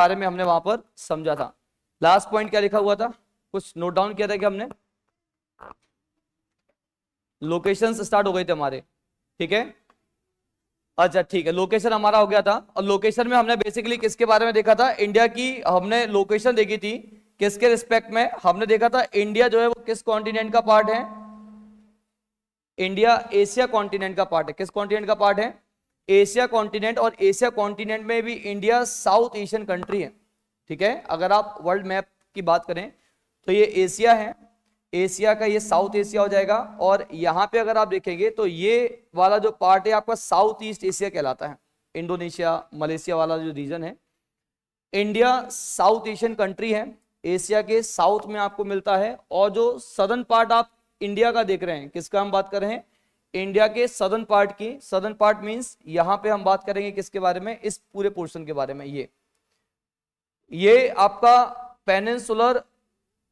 बारे में हमने वहां पर समझा था। लास्ट पॉइंट क्या लिखा हुआ था, कुछ नोट डाउन किया था कि हमने? लोकेशंस स्टार्ट हो गए थे हमारे, ठीक है। अच्छा ठीक है, लोकेशन हमारा हो गया था। और लोकेशन में हमने बेसिकली किसके बारे में देखा था? इंडिया की हमने लोकेशन देखी थी। किसके रिस्पेक्ट में? हमने देखा था इंडिया जो है वो किस कॉन्टिनेंट का पार्ट है? इंडिया एशिया कॉन्टिनेंट का पार्ट है। किस कॉन्टिनेंट का पार्ट है? Asia continent. और एशिया कॉन्टिनेंट में भी इंडिया साउथ एशियन कंट्री है, ठीक है। अगर आप वर्ल्ड मैप की बात करें तो ये एशिया है, एशिया का ये साउथ एशिया हो जाएगा। और यहां पे अगर आप देखेंगे तो ये वाला जो पार्ट है आपका साउथ ईस्ट एशिया कहलाता है। इंडोनेशिया मलेशिया वाला जो रीजन है, इंडिया साउथ एशियन कंट्री है, एशिया के साउथ में आपको मिलता है। और जो सदर्न पार्ट आप इंडिया का देख रहे हैं, किसका हम बात कर रहे हैं? इंडिया के सदर्न पार्ट की। सदर्न पार्ट मींस यहां पे हम बात करेंगे किसके बारे में? इस पूरे पोर्शन के बारे में। ये आपका पेनिनसुलर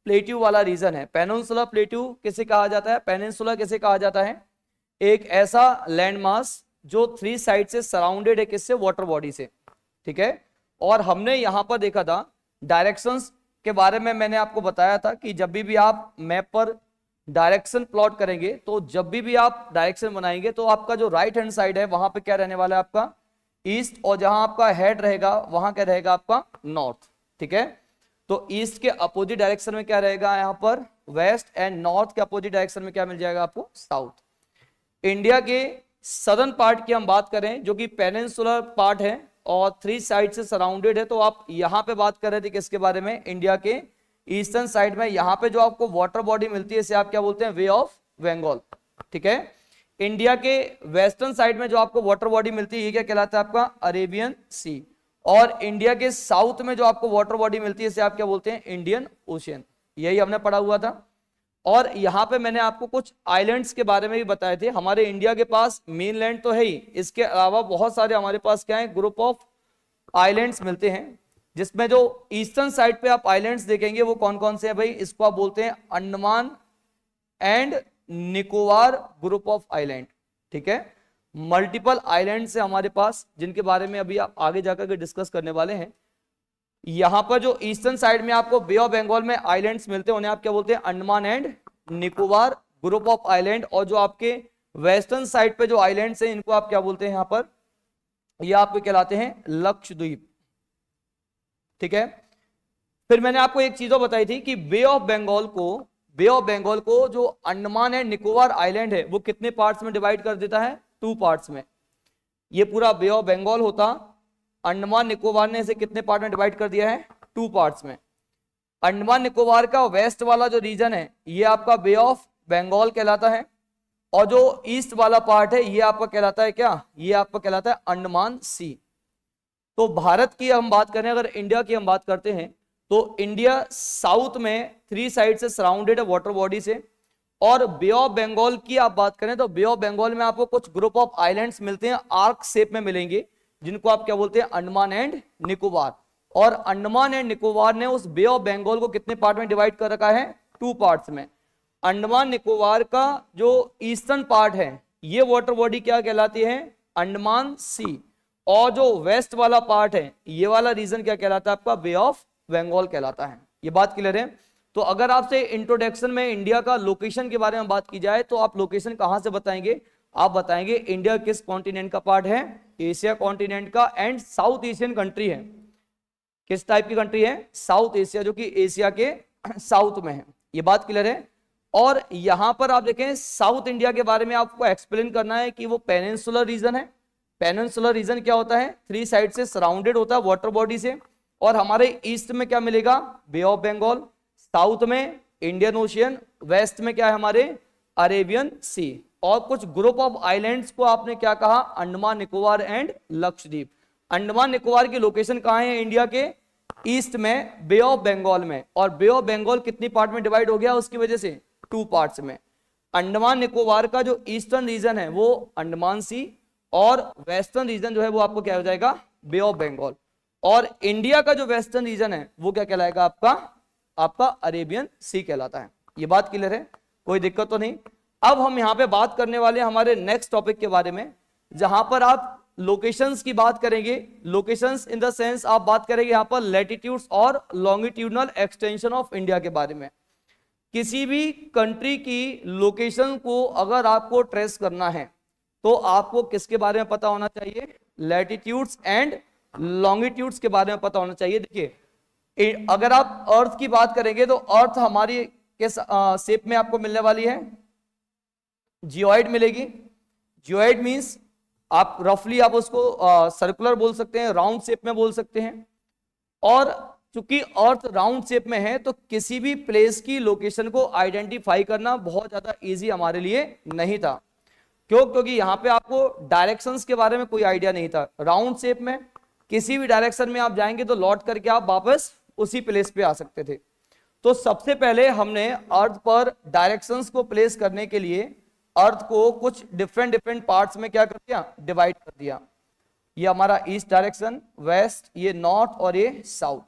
प्लेट्यू वाला रीजन है। पेनिनसुलर प्लेट्यू किसे कहा जाता है? पेनिनसुलर किसे कहा जाता है? एक ऐसा लैंड मास जो 3 साइड से सराउंडेड है, किससे? वाटर बॉडी से, ठीक है। और हमने यहां पर देखा था डायरेक्शंस के बारे में। मैंने आपको बताया था कि जब भी आप मैप पर डायरेक्शन प्लॉट करेंगे तो जब भी आप डायरेक्शन बनाएंगे तो आपका जो राइट हैंड साइड है वहां पे क्या रहने वाला है? आपका ईस्ट। और जहां आपका हेड रहेगा वहां क्या रहेगा? आपका नॉर्थ, ठीक है। तो ईस्ट के अपोजिट डायरेक्शन में क्या रहेगा? यहां पर वेस्ट। एंड नॉर्थ के अपोजिट डायरेक्शन में क्या मिल जाएगा आपको? साउथ। इंडिया के सदर्न पार्ट की हम बात करें जो कि पेनिनसुलर पार्ट है और 3 साइड से सराउंडेड है, तो आप यहां पे बात कर रहे थे किसके बारे में? इंडिया के ईस्टर्न साइड में यहां पे जो आपको वाटर बॉडी मिलती है इसे आप क्या बोलते हैं? वे ऑफ बंगाल, ठीक है। इंडिया के वेस्टर्न साइड में जो आपको वाटर बॉडी मिलती है ये क्या कहलाता है? आपका अरेबियन सी। और इंडिया के साउथ में जो आपको वाटर बॉडी मिलती है इसे आप क्या बोलते हैं? Indian ocean. यही हमने पढ़ा हुआ था। और यहां पे मैंने आपको कुछ आइलैंड्स के बारे में भी बताए थे। हमारे इंडिया के पास मेनलैंड तो है ही, इसके अलावा बहुत सारे हमारे पास क्या है? ग्रुप ऑफ आइलैंड्स मिलते हैं, जिसमें जो ईस्टर्न साइड पे आप आइलैंड्स देखेंगे वो कौन कौन से हैं भाई? इसको आप बोलते हैं Andaman and Nicobar group of island, ठीक है। मल्टीपल आइलैंड है हमारे पास जिनके बारे में अभी आप आगे जाकर के डिस्कस करने वाले हैं। यहां पर जो ईस्टर्न साइड में आपको बे ऑफ बंगाल में आइलैंड्स मिलते हैं उन्हें आप क्या बोलते हैं? Andaman and Nicobar group of island. और जो आपके वेस्टर्न साइड पे जो आइलैंड्स हैं इनको आप क्या बोलते हैं? यहां पर ये आपके कहलाते हैं लक्षद्वीप, ठीक है। फिर मैंने आपको एक चीज बताई थी कि बे ऑफ बंगाल को जो अंडमान एंड निकोबार आइलैंड है वो कितने पार्ट्स में डिवाइड कर देता है? 2 पार्ट्स में। ये पूरा बे ऑफ बंगाल होता, अंडमान निकोबार ने इसे कितने पार्ट में डिवाइड कर दिया है? 2 पार्ट्स में। अंडमान निकोबार का वेस्ट वाला जो रीजन है ये आपका बे ऑफ बंगाल कहलाता है। और जो ईस्ट वाला पार्ट है ये आपका कहलाता है क्या? ये आपका कहलाता है अंडमान सी। तो भारत की हम बात करें, अगर इंडिया की हम बात करते हैं तो इंडिया साउथ में 3 साइड से सराउंडेड है वाटर बॉडी से। और बे ऑफ बंगाल की आप बात करें तो बे ऑफ बंगाल में आपको कुछ ग्रुप ऑफ आइलैंड्स मिलते हैं, आर्क शेप में मिलेंगे, जिनको आप क्या बोलते हैं? अंडमान एंड निकोबार। और अंडमान एंड निकोबार ने उस बे ऑफ बंगाल को कितने पार्ट में डिवाइड कर रखा है? 2 पार्ट्स में। अंडमान निकोबार का जो ईस्टर्न पार्ट है ये वाटर बॉडी क्या कहलाती है? अंडमान सी। और जो वेस्ट वाला पार्ट है ये वाला रीजन क्या कहलाता है? आपका बे ऑफ बंगाल कहलाता है। ये बात क्लियर है? तो अगर आपसे इंट्रोडक्शन में इंडिया का लोकेशन के बारे में बात की जाए तो आप लोकेशन कहां से बताएंगे? आप बताएंगे इंडिया किस कॉन्टिनेंट का पार्ट है? एशिया कॉन्टिनेंट का एंड साउथ एशियन कंट्री है। किस टाइप की कंट्री है? साउथ एशिया, जो कि एशिया के साउथ में है। ये बात क्लियर है? और यहां पर आप देखें साउथ इंडिया के बारे में आपको एक्सप्लेन करना है कि वो पेनिनसुलर रीजन है। पेनिनसुलर रीजन क्या होता है? 3 साइड से सराउंडेड होता है वाटर बॉडी से। और हमारे ईस्ट में क्या मिलेगा? बे ऑफ बंगाल। साउथ में इंडियन ओशियन। वेस्ट में क्या है हमारे? अरेबियन सी। और कुछ ग्रुप ऑफ आइलैंड्स को आपने क्या कहा? अंडमान निकोबार एंड लक्षद्वीप। अंडमान निकोबार की लोकेशन कहां है? इंडिया के ईस्ट में, बे ऑफ बंगाल में। और बे ऑफ बंगाल कितनी पार्ट में डिवाइड हो गया उसकी वजह से? 2 पार्ट्स में। अंडमान निकोबार का जो ईस्टर्न रीजन है वो अंडमान सी, और वेस्टर्न रीजन जो है वो आपको क्या हो जाएगा? बे ऑफ बंगाल। और इंडिया का जो वेस्टर्न रीजन है वो क्या कहलाएगा? आपका अरेबियन सी कहलाता है। ये बात क्लियर है? कोई दिक्कत तो नहीं? अब हम यहां पे बात करने वाले हैं हमारे नेक्स्ट टॉपिक के बारे में, जहां पर आप लोकेशंस की बात करेंगे, लोकेशंस इन द सेंस आप बात करेंगे यहाँ पर लैटिट्यूड्स और लॉन्गिट्यूडनल एक्सटेंशन ऑफ इंडिया के बारे में। किसी भी कंट्री की लोकेशन को अगर आपको ट्रेस करना है तो आपको किसके बारे में पता होना चाहिए? लैटिट्यूड्स एंड लॉन्गिट्यूड्स के बारे में पता होना चाहिए। देखिए अगर आप अर्थ की बात करेंगे तो अर्थ हमारी किस शेप में आपको मिलने वाली है? जियोइड मिलेगी। जियोइड मींस आप रफली आप उसको सर्कुलर बोल सकते हैं, राउंड शेप में बोल सकते हैं। और चूंकि अर्थ राउंड शेप में है तो किसी भी प्लेस की लोकेशन को आइडेंटिफाई करना बहुत ज्यादा इजी हमारे लिए नहीं था। क्यों? क्योंकि यहाँ पे आपको डायरेक्शंस के बारे में कोई आइडिया नहीं था। राउंड शेप में किसी भी डायरेक्शन में आप जाएंगे तो लौट करके आप वापस उसी प्लेस पे आ सकते थे। तो सबसे पहले हमने अर्थ पर डायरेक्शंस को प्लेस करने के लिए अर्थ को कुछ डिफरेंट पार्ट्स में क्या कर दिया? डिवाइड कर दिया। ये हमारा ईस्ट डायरेक्शन, वेस्ट, ये नॉर्थ और ये साउथ।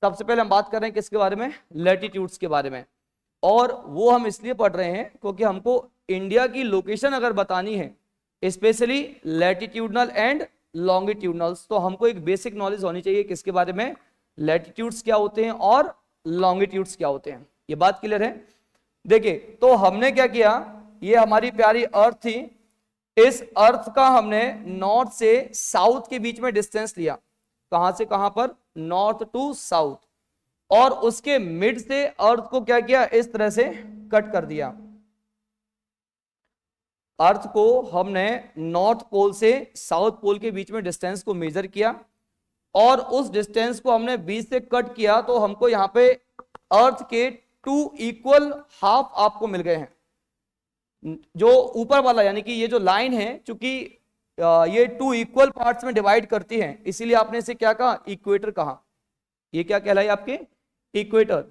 सबसे पहले हम बात कर रहे हैं किसके बारे में? लैटिट्यूड्स के बारे में। और वो हम इसलिए पढ़ रहे हैं क्योंकि हमको इंडिया की लोकेशन अगर बतानी है, स्पेशली लैटिट्यूडनल एंड लॉन्गिट्यूडनल्स, तो हमको एक बेसिक नॉलेज होनी चाहिए किसके बारे में? लैटिट्यूड्स क्या होते हैं और लॉन्गिट्यूड्स क्या होते हैं। ये बात क्लियर है? देखिए तो हमने क्या किया, ये हमारी प्यारी अर्थ थी, इस अर्थ का हमने नॉर्थ से साउथ के बीच में डिस्टेंस लिया। कहां से कहां पर? North to south. और उसके मिड से अर्थ को क्या किया? इस तरह से कट कर दिया। अर्थ को हमने नॉर्थ पोल से साउथ पोल के बीच में डिस्टेंस को मेजर किया और उस डिस्टेंस को हमने बीच से कट किया, तो हमको यहां पे अर्थ के 2 इक्वल हाफ आपको मिल गए हैं। जो ऊपर वाला यानी कि ये जो लाइन है, चूंकि ये 2 इक्वल पार्ट्स में डिवाइड करती है, इसीलिए आपने इसे क्या कहा? इक्वेटर कहा। ये क्या कहलाई आपके? इक्वेटर।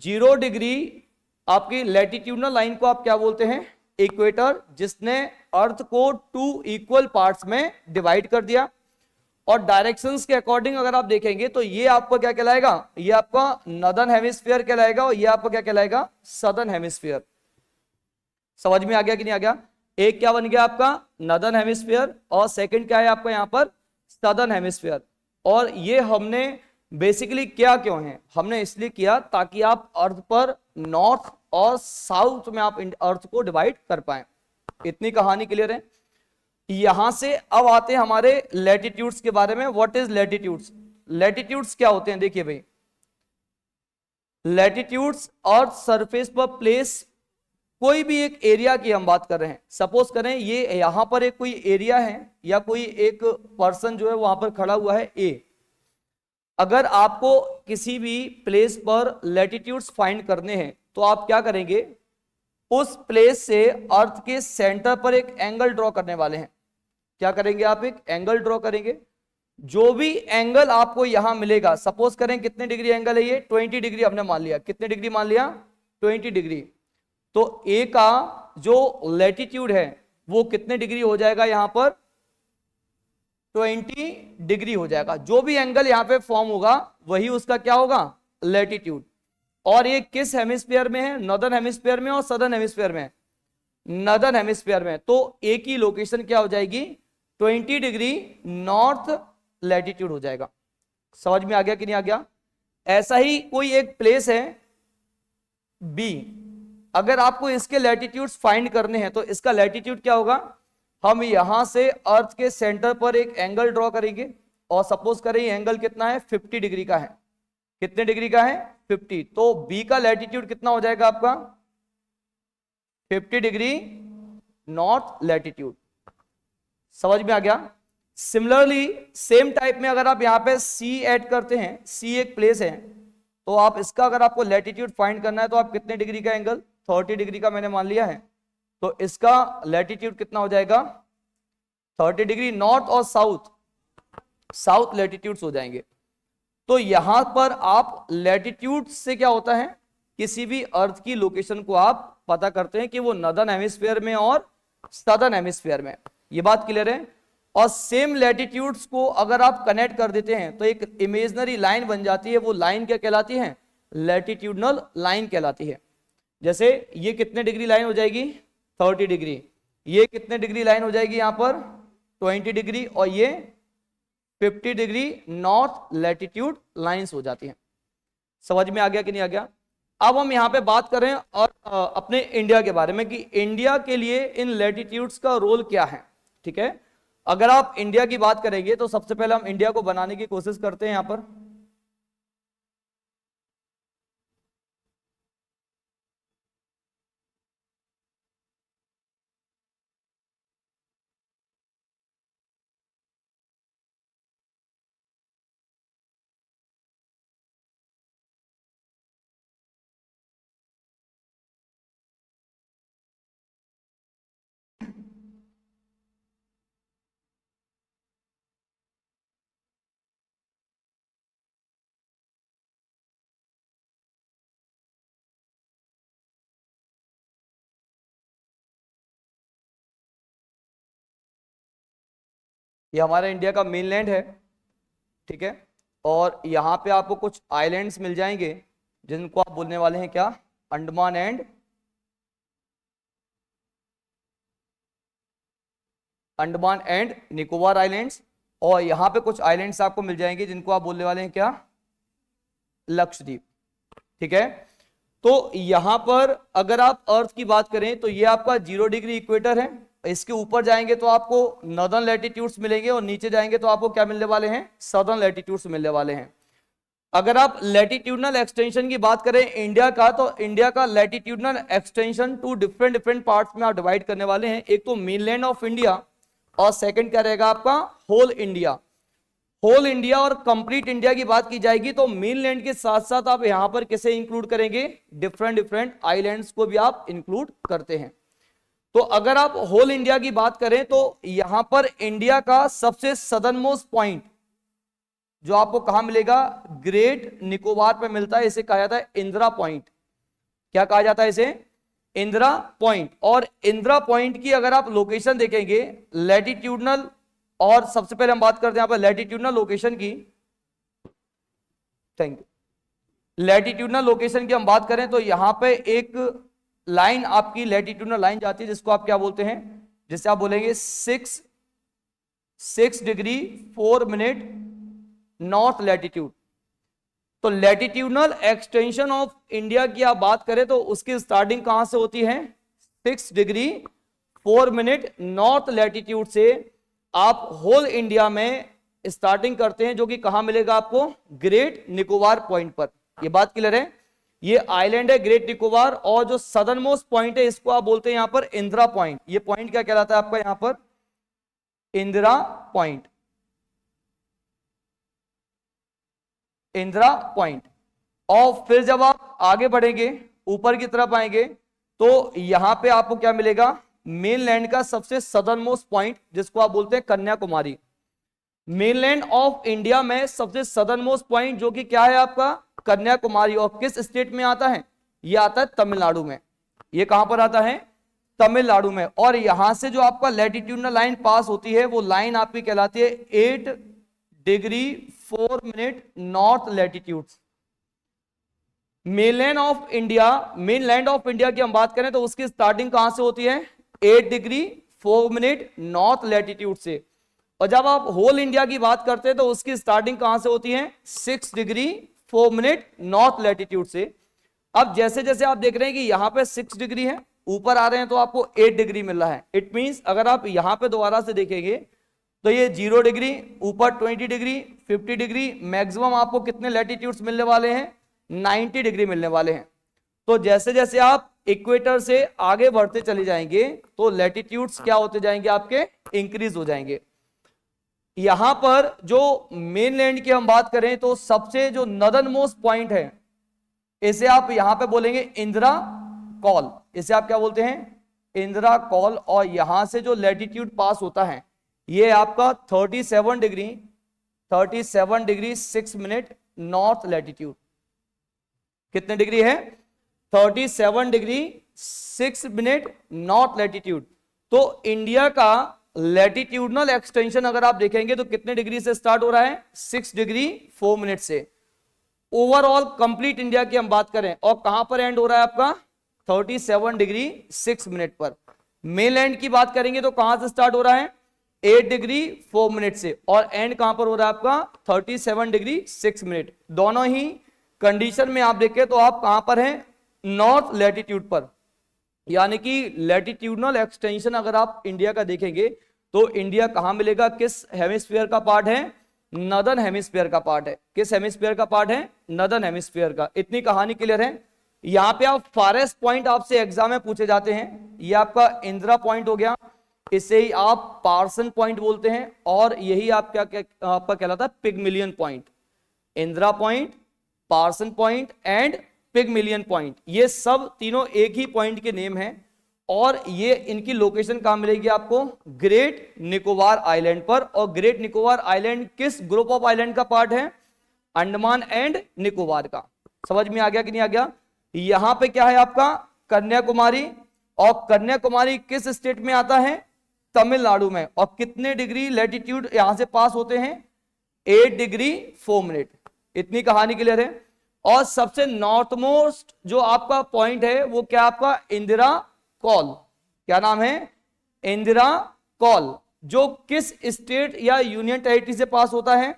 0 डिग्री आपकी लैटिट्यूडनल लाइन को आप क्या बोलते हैं? इक्वेटर, जिसने अर्थ को 2 इक्वल पार्ट्स में डिवाइड कर दिया। और डायरेक्शंस के अकॉर्डिंग अगर आप देखेंगे तो ये आपका क्या कहलाएगा? ये आपका नॉर्दर्न हेमिस्फीयर कहलाएगा और ये आपका क्या कहलाएगा? Southern hemisphere. समझ में आ गया कि नहीं आ गया? एक क्या बन गया आपका? नॉर्दर्न हेमिस्फीयर और सेकंड क्या है आपका यहाँ पर? Southern hemisphere. और ये हमने बेसिकली क्या क्यों है? हमने इसलिए किया ताकि आप अर्थ पर नॉर्थ और साउथ में आप अर्थ को डिवाइड कर पाए। इतनी कहानी क्लियर है? यहां से अब आते हैं हमारे लैटिट्यूड्स के बारे में। What is latitudes? लैटिट्यूड्स क्या होते हैं? देखिए भाई, लैटिट्यूड्स अर्थ सरफेस पर प्लेस कोई भी एक एरिया की हम बात कर रहे हैं। सपोज करें ये यहां पर एक कोई एरिया है या कोई एक पर्सन जो है वहां पर खड़ा हुआ है ए। अगर आपको किसी भी प्लेस पर लैटिट्यूड्स फाइंड करने हैं तो आप क्या करेंगे? उस प्लेस से अर्थ के सेंटर पर एक एंगल ड्रॉ करने वाले हैं। क्या करेंगे आप? एक एंगल ड्रॉ करेंगे। जो भी एंगल आपको यहां मिलेगा, सपोज करें कितने डिग्री एंगल है ये? 20 डिग्री हमने मान लिया। कितने डिग्री मान लिया? 20 डिग्री। तो ए का जो लैटिट्यूड है वो कितने डिग्री हो जाएगा? यहां पर 20 डिग्री हो जाएगा। जो भी एंगल यहां पे फॉर्म होगा वही उसका क्या होगा? लैटिट्यूड। और ये किस हेमिस्फीयर में है? नॉर्दर्न हेमिस्फीयर में और सदर्न हेमिस्फीयर में? नॉर्दर्न हेमिस्फीयर में। तो ए की लोकेशन क्या हो जाएगी? 20 डिग्री नॉर्थ लैटिट्यूड हो जाएगा। समझ में आ गया कि नहीं आ गया? ऐसा ही कोई एक प्लेस है बी, अगर आपको इसके लैटिट्यूड्स फाइंड करने हैं तो इसका लैटिट्यूड क्या होगा? हम यहां से अर्थ के सेंटर पर एक एंगल ड्रॉ करेंगे और सपोज करें ये एंगल कितना है? 50 डिग्री का है। कितने डिग्री का है? 50। तो बी का लैटिट्यूड कितना हो जाएगा आपका? 50 डिग्री नॉर्थ लैटिट्यूड। समझ में आ गया? सिमिलरली सेम टाइप में अगर आप यहां पे सी ऐड करते हैं, सी एक प्लेस है, तो आप इसका अगर आपको लैटिट्यूड फाइंड करना है तो आप कितने डिग्री का एंगल? 30 डिग्री का मैंने मान लिया है। तो इसका लैटिट्यूड कितना हो जाएगा? 30 डिग्री नॉर्थ और साउथ लैटिट्यूड्स हो जाएंगे। तो यहां पर आप लैटिट्यूड से क्या होता है? किसी भी अर्थ की लोकेशन को आप पता करते हैं कि वो नॉर्दर्न हेमिस्फीयर में और सदर्न हेमिस्फीयर में। ये बात क्लियर है? और सेम लैटिट्यूड्स को अगर आप कनेक्ट कर देते हैं तो एक इमेजिनरी लाइन बन जाती है। वो लाइन क्या कहलाती है? लैटिट्यूडनल लाइन कहलाती है। जैसे ये कितने डिग्री लाइन हो जाएगी? 30 डिग्री। ये कितने डिग्री लाइन हो जाएगी? यहां पर 20 डिग्री और ये 50 डिग्री नॉर्थ लैटिट्यूड लाइंस हो जाती हैं। समझ में आ गया कि नहीं आ गया? अब हम यहाँ पे बात करें और अपने इंडिया के बारे में कि इंडिया के लिए इन लैटिट्यूड्स का रोल क्या है। ठीक है, अगर आप इंडिया की बात करेंगे तो सबसे पहले हम इंडिया को बनाने की कोशिश करते हैं। यहाँ पर ये हमारा इंडिया का मेनलैंड है। ठीक है, और यहाँ पे आपको कुछ आइलैंड्स मिल जाएंगे जिनको आप बोलने वाले हैं क्या? Andaman and Nicobar islands. और यहाँ पे कुछ आइलैंड्स आपको मिल जाएंगे जिनको आप बोलने वाले हैं क्या? लक्षद्वीप। ठीक है, तो यहां पर अगर आप अर्थ की बात करें तो ये आपका 0 डिग्री इक्वेटर है। इसके ऊपर जाएंगे तो आपको नॉर्दर्न लैटिट्यूड्स मिलेंगे और नीचे जाएंगे तो आपको क्या मिलने वाले हैं? सदर्न लैटिट्यूड्स मिलने वाले हैं। अगर आप लैटिट्यूडनल एक्सटेंशन की बात करें इंडिया का, तो इंडिया का latitudinal extension two different parts में आप डिवाइड करने वाले हैं। एक तो मेनलैंड ऑफ इंडिया और सेकंड क्या रहेगा आपका? Whole India. होल इंडिया और कंप्लीट इंडिया की बात की जाएगी तो मेनलैंड के साथ साथ आप यहां पर किसे इंक्लूड करेंगे? डिफरेंट आइलैंड्स को भी आप इंक्लूड करते हैं। तो अगर आप होल इंडिया की बात करें तो यहां पर इंडिया का सबसे सदर्न मोस्ट पॉइंट जो आपको कहां मिलेगा? ग्रेट निकोबार पे मिलता है। इसे कहा जाता है इंदिरा पॉइंट। क्या कहा जाता है इसे? इंदिरा पॉइंट। और इंदिरा पॉइंट की अगर आप लोकेशन देखेंगे लैटिट्यूडनल, और सबसे पहले हम बात करते हैं यहां पर लैटिट्यूडनल लोकेशन की। Thank you. लैटिट्यूडनल लोकेशन की हम बात करें तो यहां पे एक लाइन आपकी लैटिट्यूडनल लाइन जाती है जिसको आप क्या बोलते हैं? जिसे आप बोलेंगे 6 डिग्री 4 मिनट नॉर्थ लैटिट्यूड। तो लैटिट्यूडनल एक्सटेंशन ऑफ इंडिया की आप बात करें तो उसकी स्टार्टिंग कहां से होती है? 6 डिग्री 4 मिनट नॉर्थ लैटिट्यूड से आप होल इंडिया में स्टार्टिंग करते हैं, जो कि कहां मिलेगा आपको? ग्रेट निकोबार पॉइंट पर। ये बात क्लियर है? ये आइलैंड है ग्रेट निकोबार, और जो सदर्न मोस्ट पॉइंट है इसको आप बोलते हैं यहां पर इंदिरा पॉइंट। ये पॉइंट क्या कहलाता है आपका यहां पर? इंदिरा पॉइंट। इंदिरा पॉइंट। और फिर जब आप आगे बढ़ेंगे ऊपर की तरफ आएंगे तो यहां पे आपको क्या मिलेगा? मेनलैंड का सबसे सदर्न मोस्ट पॉइंट जिसको आप बोलते हैं कन्याकुमारी। मेनलैंड ऑफ इंडिया में सबसे सदर्न मोस्ट पॉइंट जो कि क्या है आपका? कन्याकुमारी। और किस स्टेट में आता है? ये आता है तमिलनाडु में। ये कहां पर आता है? तमिलनाडु में। और यहां से जो आपका लैटिट्यूडनल लाइन पास होती है वो लाइन आपकी कहलाती है 8 degree 4 minute north latitude. Mainland of India की हम बात करें तो उसकी स्टार्टिंग कहां से होती है? 8 डिग्री 4 मिनट नॉर्थ लैटिट्यूड से। और जब आप होल इंडिया की बात करते हैं तो उसकी स्टार्टिंग कहां से होती है? 6 डिग्री 4 मिनट नॉर्थ लैटिट्यूड से। अब जैसे जैसे आप देख रहे हैं कि यहां पे 6 डिग्री है, ऊपर आ रहे हैं तो आपको 8 डिग्री मिल रहा है। इट मींस अगर आप यहां पे दोबारा से देखेंगे तो ये 0 डिग्री, ऊपर 20 डिग्री, 50 डिग्री, मैक्सिमम आपको कितने लैटिट्यूड्स मिलने वाले हैं? 90 डिग्री मिलने वाले हैं। तो जैसे जैसे आप इक्वेटर से आगे बढ़ते चले जाएंगे तो लैटिट्यूड्स क्या होते जाएंगे? आपके इंक्रीज हो जाएंगे। यहां पर जो मेनलैंड की हम बात करें तो सबसे जो नॉर्दर्न मोस्ट पॉइंट है इसे आप यहां पे बोलेंगे इंदिरा कॉल। इसे आप क्या बोलते हैं? इंदिरा कॉल। और यहां से जो लैटिट्यूड पास होता है ये आपका 37 डिग्री 6 मिनट नॉर्थ लैटिट्यूड। कितने डिग्री है? 37 डिग्री 6 मिनट नॉर्थ लैटिट्यूड। तो इंडिया का लैटिट्यूडनल एक्सटेंशन अगर आप देखेंगे तो कितने डिग्री से स्टार्ट हो रहा है? 6 डिग्री 4 मिनट से। ओवरऑल कंप्लीट इंडिया की हम बात करें और कहां पर एंड हो रहा है आपका? 37 डिग्री 6 मिनट पर। मेनलैंड की बात करेंगे तो कहां से स्टार्ट हो रहा है? 8 डिग्री 4 मिनट से, और एंड कहां पर हो रहा है आपका 37 डिग्री 6 मिनट। दोनों ही कंडीशन में आप देखें तो आप कहां पर हैं, नॉर्थ लैटिट्यूड पर, यानी कि लैटिट्यूडनल एक्सटेंशन अगर आप इंडिया का देखेंगे तो इंडिया कहां मिलेगा, किस हेमिस्फीयर का पार्ट है, नदर्न हेमिस्फीयर का पार्ट है। किस हेमिस्फीयर का पार्ट है, नदर्न हेमिस्फीयर का। इतनी कहानी क्लियर है। यहां पे आप फारेस्ट पॉइंट आपसे एग्जाम में पूछे जाते हैं, ये आपका इंदिरा पॉइंट हो गया, इसे ही आप पार्सन पॉइंट बोलते हैं, और यही आप आपका कहलाता है Pygmalion point. Indira point, Parson point and Pygmalion point, ये सब तीनों एक ही पॉइंट के नेम हैं, और ये इनकी लोकेशन कहां मिलेगी आपको, ग्रेट निकोबार आइलैंड पर। और ग्रेट निकोबार आइलैंड किस ग्रुप ऑफ आइलैंड का पार्ट है, अंडमान एंड निकोबार का। समझ में आ गया कि नहीं आ गया। यहां पे क्या है आपका कन्याकुमारी, और कन्याकुमारी किस स्टेट में आता है, तमिलनाडु में। और कितने डिग्री लैटिट्यूड यहां से पास होते हैं, 8 डिग्री 4 मिनट। इतनी कहानी क्लियर है। और सबसे नॉर्थ मोस्ट जो आपका पॉइंट है वो क्या आपका इंदिरा कॉल, क्या नाम है, इंदिरा कॉल, जो किस स्टेट या यूनियन टेरिटरी से पास होता है,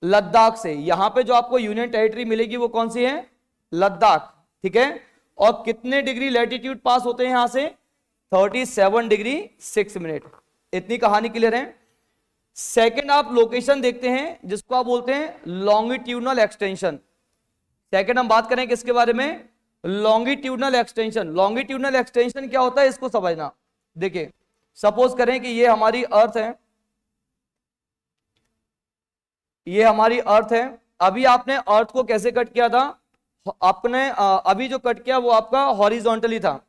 लद्दाख से। यहां पे जो आपको यूनियन टेरिटरी मिलेगी वो कौन सी है, लद्दाख, ठीक है। और कितने डिग्री लैटिट्यूड पास होते हैं यहां से, 37 डिग्री 6 मिनट। इतनी कहानी क्लियर है। सेकंड आप लोकेशन देखते हैं जिसको आप बोलते हैं लॉन्गिट्यूडनल एक्सटेंशन। सेकंड हम बात करें किसके बारे में, लॉन्गिट्यूडनल एक्सटेंशन। लॉन्गिट्यूडनल एक्सटेंशन क्या होता है इसको समझना। देखिए सपोज करें कि ये हमारी अर्थ है, ये हमारी अर्थ है। अभी आपने अर्थ को कैसे कट किया था, आपने अभी जो कट किया वो आपका हॉरिजॉन्टली था,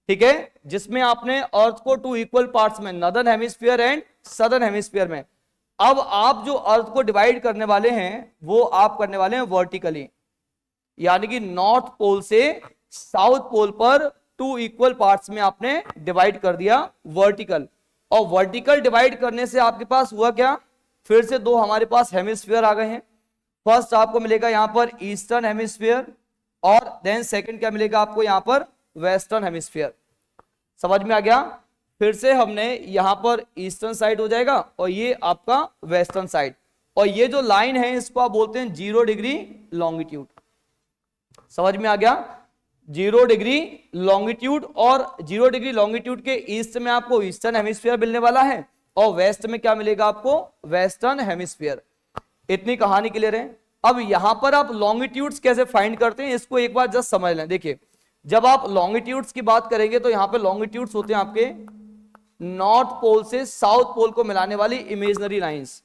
ठीक है, जिसमें आपने अर्थ को 2 इक्वल पार्ट्स में, northern hemisphere and southern hemisphere में। अब आप जो अर्थ को डिवाइड करने वाले हैं वो आप करने वाले हैं वर्टिकली, यानी कि नॉर्थ पोल से साउथ पोल पर 2 इक्वल पार्ट्स में आपने डिवाइड कर दिया वर्टिकल। और वर्टिकल डिवाइड करने से आपके पास हुआ क्या, फिर से 2 हमारे पास हेमिस्फीयर आ गए हैं। फर्स्ट आपको मिलेगा यहां पर ईस्टर्न हेमिस्फीयर, और देन सेकंड क्या मिलेगा आपको यहां पर वेस्टर्न हेमिस्फीयर। समझ में आ गया। फिर से हमने यहां पर ईस्टर्न साइड हो जाएगा और ये आपका वेस्टर्न साइड, और ये जो लाइन है इसको आप बोलते हैं 0 डिग्री लॉन्गिट्यूड। समझ में आ गया, 0 डिग्री लॉन्गिट्यूड। और 0 डिग्री लॉन्गिट्यूड के ईस्ट में आपको ईस्टर्न हेमिस्फीयर मिलने वाला है, और वेस्ट में क्या मिलेगा आपको, वेस्टर्न हेमिस्फीयर। इतनी कहानी क्लियर है। अब यहां पर आप लॉन्गिट्यूड्स कैसे फाइंड करते हैं इसको एक बार जस्ट समझ लें। देखिए जब आप लॉन्गिट्यूड्स की बात करेंगे तो यहां पे लॉन्गिट्यूड्स होते हैं आपके नॉर्थ पोल से साउथ पोल को मिलाने वाली इमेजिनरी लाइंस।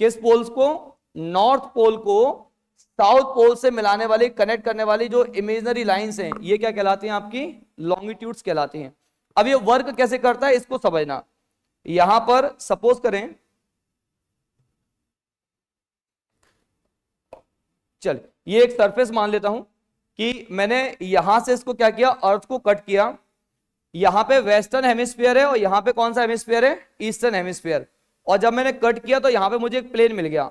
किस पोल्स को, नॉर्थ पोल को साउथ पोल से मिलाने वाली, कनेक्ट करने वाली जो इमेजिनरी लाइंस हैं, ये क्या कहलाती हैं आपकी, लॉन्गिट्यूड्स कहलाती हैं। अब ये वर्क कैसे करता है इसको समझना। यहां पर सपोज करें, चल ये एक सरफेस मान लेता हूं कि मैंने यहां से इसको क्या किया, अर्थ को कट किया। यहां पे वेस्टर्न हेमिस्फीयर है और यहां पे कौन सा हेमिस्फीयर है, ईस्टर्न हेमिस्फीयर। और जब मैंने कट किया तो यहां पे मुझे एक प्लेन मिल गया,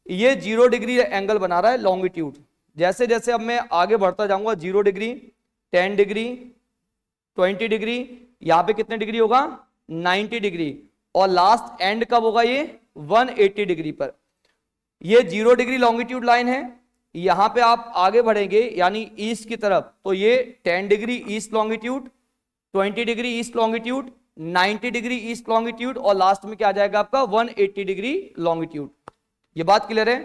ये 0 डिग्री एंगल बना रहा है लॉन्गिट्यूड। जैसे जैसे अब मैं आगे बढ़ता जाऊंगा, 0 डिग्री, 10 डिग्री, 20 डिग्री, यहां पे कितने डिग्री होगा, 90 डिग्री, और लास्ट एंड कब होगा, ये 180 डिग्री पर। ये 0 डिग्री लॉन्गिट्यूड लाइन है। यहां पे आप आगे बढ़ेंगे यानी ईस्ट की तरफ, तो ये 10 degree east longitude, 20 degree east longitude, 90 degree east longitude, और लास्ट में क्या आ जाएगा आपका 180 डिग्री लॉन्गिट्यूड। ये बात क्लियर है।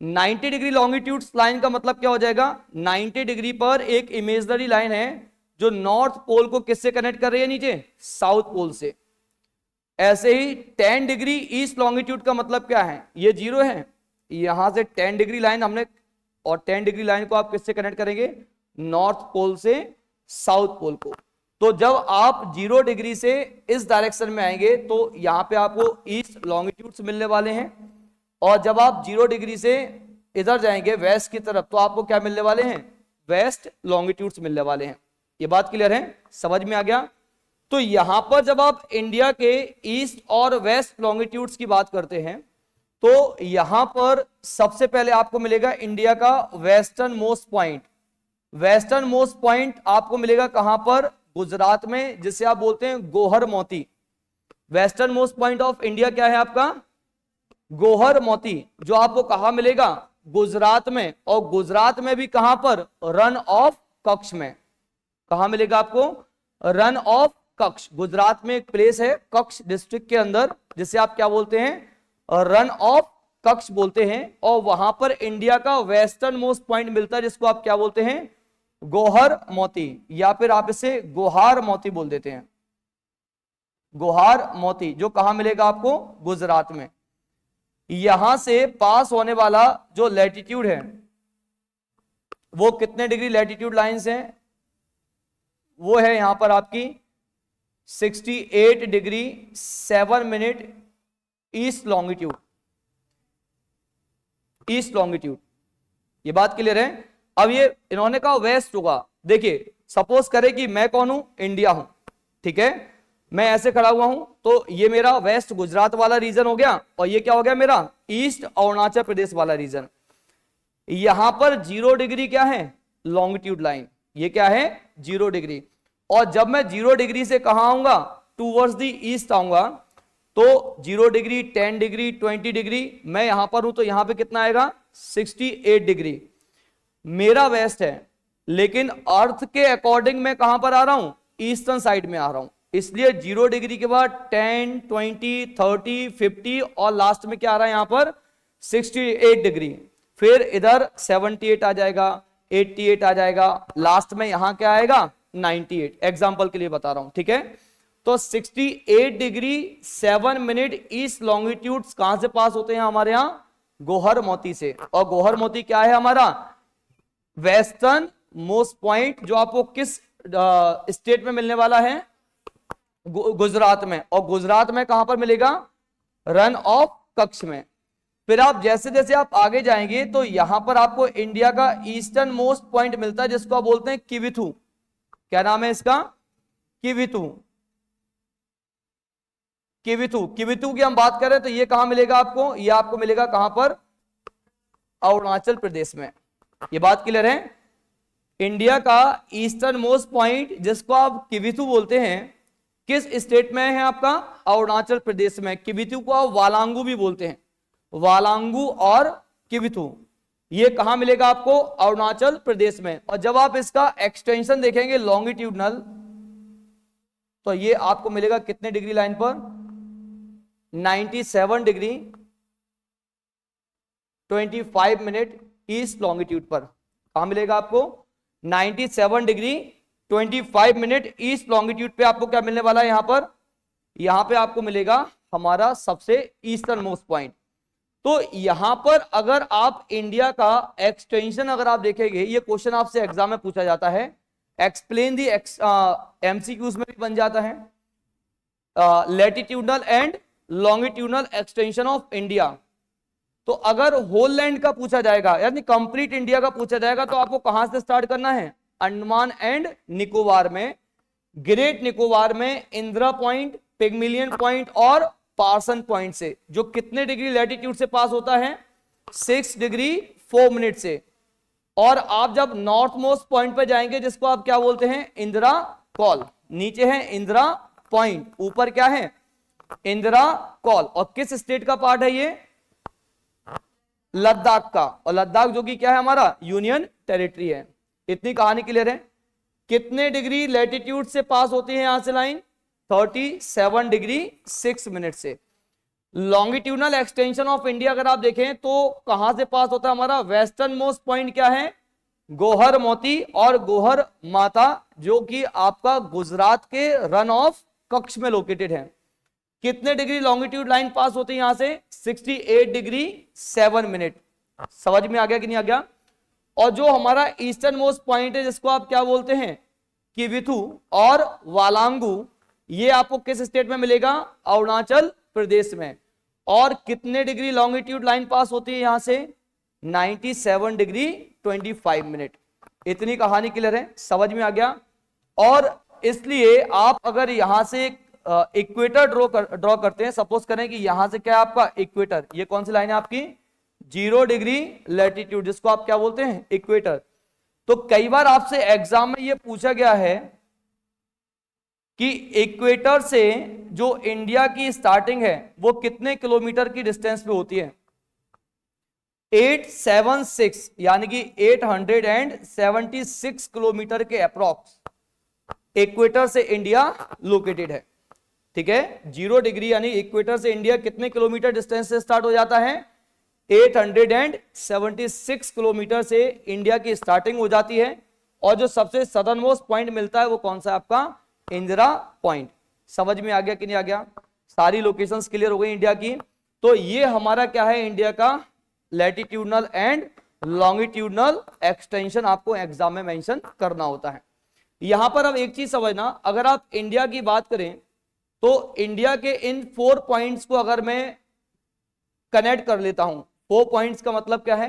90 डिग्री लॉन्गिट्यूड लाइन का मतलब क्या हो जाएगा, 90 डिग्री पर एक इमेजिनरी लाइन है जो नॉर्थ पोल को किससे कनेक्ट कर रही है, नीचे साउथ पोल से। ऐसे ही 10 डिग्री ईस्ट लॉन्गिट्यूड का मतलब क्या है, ये 0 है, यहां से 10 डिग्री लाइन हमने, और 10 डिग्री लाइन को आप किससे कनेक्ट करेंगे, नॉर्थ पोल से साउथ पोल को। तो जब आप 0 डिग्री से इस डायरेक्शन में आएंगे तो यहां पे आपको ईस्ट लॉन्गिट्यूड्स मिलने वाले हैं, और जब आप 0 डिग्री से इधर जाएंगे वेस्ट की तरफ तो आपको क्या मिलने वाले हैं, वेस्ट लॉन्गिट्यूड्स मिलने वाले हैं। ये बात क्लियर है, समझ में आ गया। तो यहां पर जब आप इंडिया के ईस्ट और वेस्ट लॉन्गिट्यूड्स की बात करते हैं तो यहां पर सबसे पहले आपको मिलेगा इंडिया का western most point. Western most point आपको मिलेगा कहां पर, गुजरात में, जिसे आप बोलते हैं गोहर मोती। Western most point of India क्या है आपका? गोहर मोती, जो आपको कहां मिलेगा? गुजरात में। और गुजरात में भी कहां पर? रन ऑफ कच्छ में। कहां मिलेगा आपको? Run of Kutch. गुजरात में एक प्लेस है कच्छ डिस्ट्रिक्ट के अंदर, जिसे आप क्या बोलते हैं? रन ऑफ कच्छ बोलते हैं। और वहां पर इंडिया का वेस्टर्न मोस्ट पॉइंट मिलता है, जिसको आप क्या बोलते हैं? गोहर मोती, या फिर आप इसे गोहार मोती बोल देते हैं। गोहार मोती, जो कहां मिलेगा आपको? गुजरात में। यहां से पास होने वाला जो लैटिट्यूड है, वो कितने डिग्री लैटिट्यूड लाइंस हैं? वो है यहां पर आपकी 68 degree 7 minute east longitude. East longitude, ये बात क्लियर है? अब ये इन्होंने कहा वेस्ट होगा। देखिए, सपोज करें कि मैं कौन हूं? इंडिया हूं, ठीक है? मैं ऐसे खड़ा हुआ हूं, तो ये मेरा वेस्ट गुजरात वाला रीजन हो गया, और ये क्या हो गया मेरा? ईस्ट अरुणाचल प्रदेश वाला रीजन। यहां पर 0 डिग्री क्या है? Longitude line. ये क्या है? 0 डिग्री। और जब मैं 0 डिग्री से कहां आऊंगा? टूवर्ड्स द ईस्ट आऊंगा, तो 0 डिग्री, 10 डिग्री, 20 डिग्री, मैं यहां पर हूं, तो यहां पे कितना आएगा? 68 डिग्री। मेरा वेस्ट है, लेकिन अर्थ के अकॉर्डिंग मैं कहां पर आ रहा हूं? ईस्टर्न साइड में आ रहा हूं। इसलिए 0 डिग्री के बाद 10, 20, 30, 50 और लास्ट में क्या आ रहा है यहां पर? 68 डिग्री। फिर इधर 78 आ जाएगा, 88 आ जाएगा, लास्ट में यहां क्या आएगा? 98। एग्जांपल के लिए बता रहा हूं, ठीक है? तो 68 डिग्री 7 मिनट ईस्ट लॉन्गिट्यूड्स कहां से पास होते हैं हमारे यहां? गोहर मोती से। और गोहर मोती क्या है हमारा? वेस्टर्न मोस्ट पॉइंट, जो आपको किस स्टेट में मिलने वाला है? गुजरात में। और गुजरात में कहां पर मिलेगा? रन ऑफ कच्छ में। फिर आप जैसे जैसे आप आगे जाएंगे, तो यहां पर आपको इंडिया का ईस्टर्न मोस्ट पॉइंट मिलता है, जिसको आप बोलते हैं किविथू। क्या नाम है इसका? किविथू। किविथू। किविथू की हम बात करें तो ये कहां मिलेगा आपको? ये आपको मिलेगा कहां पर? अरुणाचल प्रदेश में। ये बात क्लियर है? इंडिया का ईस्टर्न मोस्ट पॉइंट, जिसको आप किविथू बोलते हैं, किस स्टेट में है आपका? अरुणाचल प्रदेश में। किविथू को आप वालांगू भी बोलते हैं। वालांगू और किविथू, ये कहां मिलेगा आपको? अरुणाचल प्रदेश में। और जब आप इसका एक्सटेंशन देखेंगे लॉन्गिट्यूडनल, तो ये आपको मिलेगा कितने डिग्री लाइन पर? 97 डिग्री 25 मिनट ईस्ट लॉन्गिट्यूड पर। कहां मिलेगा आपको? 97 डिग्री 25 मिनट ईस्ट लॉन्गिट्यूड पे आपको क्या मिलने वाला है यहां पर? यहां पे आपको मिलेगा हमारा सबसे ईस्टर्न मोस्ट पॉइंट। तो यहां पर अगर आप इंडिया का एक्सटेंशन अगर आप देखेंगे, ये क्वेश्चन आपसे एग्जाम में पूछा जाता है, एक्सप्लेन दी एमसीक्यूज में भी बन जाता है, latitudinal and longitudinal extension of India. तो अगर होल लैंड का पूछा जाएगा, यानी कंप्लीट इंडिया का पूछा जाएगा, तो आपको कहां से स्टार्ट करना है? अंडमान एंड निकोबार में, ग्रेट निकोबार में इंदिरा पॉइंट, पिग्मिलियन पॉइंट और पार्सन पॉइंट से, जो कितने डिग्री लैटिट्यूड से पास होता है? 6 डिग्री 4 मिनट से। और आप जब नॉर्थ मोस्ट पॉइंट पे जाएंगे, जिसको आप क्या बोलते हैं? इंदिरा कॉल। नीचे है इंदिरा पॉइंट, ऊपर क्या है? इंदिरा कॉल। और किस स्टेट का पार्ट है ये? लद्दाख का। और लद्दाख जो कि क्या है हमारा? यूनियन टेरिटरी है। इतनी कहानी क्लियर है? कितने डिग्री लैटिट्यूड से पास होती है यहां से लाइन? 37 डिग्री 6 मिनट से। लॉन्गिट्यूडनल एक्सटेंशन ऑफ इंडिया अगर आप देखें तो कहां से पास होता है हमारा? वेस्टर्न मोस्ट पॉइंट क्या है? गोहर मोती और गोहर माता, जो कि आपका गुजरात के रन ऑफ कच्छ में लोकेटेड है। कितने डिग्री लॉन्गिट्यूड लाइन पास होती है यहां से? 68 डिग्री 7 मिनट। समझ में आ गया कि नहीं आ गया? और जो हमारा ईस्टर्न मोस्ट पॉइंट है, जिसको आप क्या बोलते हैं? किविथू और वालांगू, ये आपको किस स्टेट में मिलेगा? अरुणाचल प्रदेश में। और कितने डिग्री लॉन्गिट्यूड लाइन पास होती है यहां से? 97 डिग्री 25 मिनट। इतनी कहानी क्लियर है? समझ में आ गया? और इसलिए आप अगर यहां से इक्वेटर ड्रॉ करते हैं, सपोज करें कि यहां से क्या है आपका? इक्वेटर। ये कौन सी लाइन है आपकी? 0 डिग्री लैटिट्यूड, जिसको आप क्या बोलते हैं? इक्वेटर। तो कई बार आपसे एग्जाम में ये पूछा गया है कि इक्वेटर से जो इंडिया की स्टार्टिंग है वो कितने किलोमीटर की डिस्टेंस पे होती है? 876 यानी कि 876 किलोमीटर के अप्रॉक्स इक्वेटर से इंडिया लोकेटेड है। ठीक है, 0 डिग्री यानी इक्वेटर से इंडिया कितने किलोमीटर डिस्टेंस से स्टार्ट हो जाता है? 876 किलोमीटर से इंडिया की स्टार्टिंग हो जाती है। और जो सबसे सदर्न मोस्ट पॉइंट मिलता है वो कौन सा है आपका? इंदिरा पॉइंट। समझ में आ गया कि नहीं आ गया? सारी लोकेशंस क्लियर हो गई इंडिया की। तो ये हमारा क्या है? इंडिया का लैटिट्यूडनल एंड लॉन्गिट्यूडनल एक्सटेंशन आपको एग्जाम में मेंशन करना होता है। यहां पर अब एक चीज समझना, अगर आप इंडिया की बात करें तो इंडिया के इन 4 पॉइंट्स को अगर मैं कनेक्ट कर लेता हूं, 4 पॉइंट्स का मतलब क्या है?